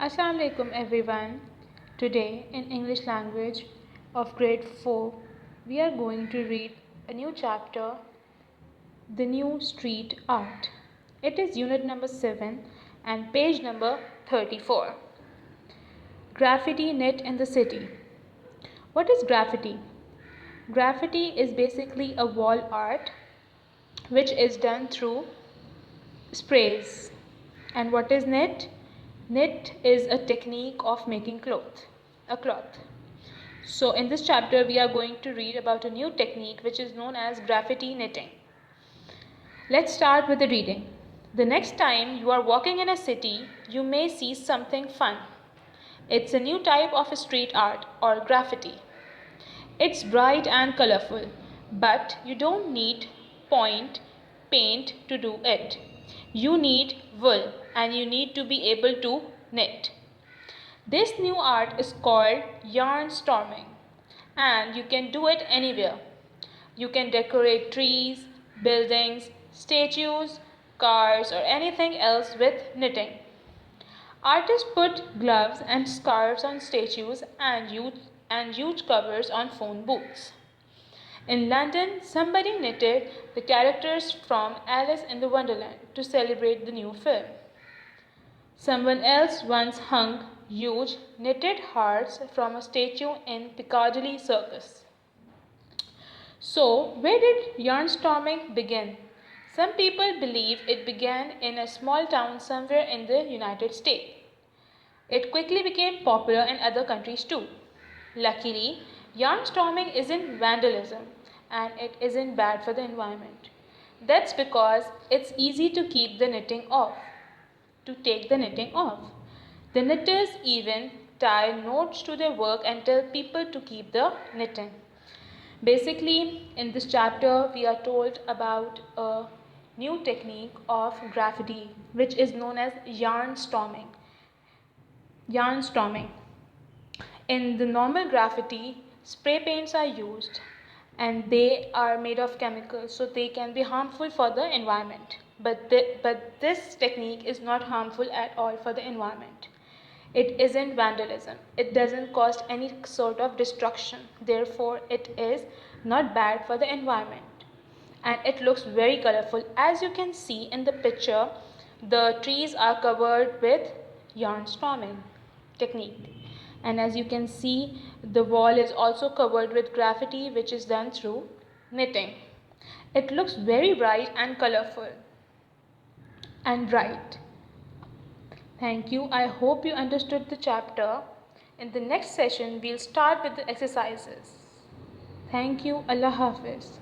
Assalamu alaikum everyone. Today in English language of grade 4 we are going to read a new chapter, The New Street Art. It is unit number 7 and page number 34. Graffiti knit in the city. What is graffiti? Graffiti is basically a wall art which is done through sprays. And what is knit? Knit is a technique of making a cloth. So in this chapter we are going to read about a new technique which is known as graffiti knitting. Let's start with the reading. The next time you are walking in a city, you may see something fun. It's a new type of street art or graffiti. It's bright and colorful, but you don't need paint to do it. You need wool and you need to be able to knit. This new art is called yarn storming and you can do it anywhere. You can decorate trees, buildings, statues, cars or anything else with knitting. Artists put gloves and scarves on statues and huge covers on phone booths. In London, somebody knitted the characters from Alice in the Wonderland to celebrate the new film. Someone else once hung huge knitted hearts from a statue in Piccadilly Circus. So, where did yarn storming begin? Some people believe it began in a small town somewhere in the United States. It quickly became popular in other countries too. Luckily, yarn storming isn't vandalism and it isn't bad for the environment. That's because it's easy to keep the knitting off, to take the knitting off. The knitters even tie notes to their work and tell people to keep the knitting. Basically, in this chapter, we are told about a new technique of graffiti, which is known as yarn storming. Yarn storming. In the normal graffiti, spray paints are used and they are made of chemicals, so they can be harmful for the environment. But this technique is not harmful at all for the environment. It isn't vandalism. It doesn't cause any sort of destruction. Therefore, it is not bad for the environment. And it looks very colorful. As you can see in the picture, the trees are covered with yarn storming technique. And as you can see, the wall is also covered with graffiti which is done through knitting. It looks very bright and colorful and bright. Thank you. I hope you understood the chapter. In the next session, we'll start with the exercises. Thank you. Allah Hafiz.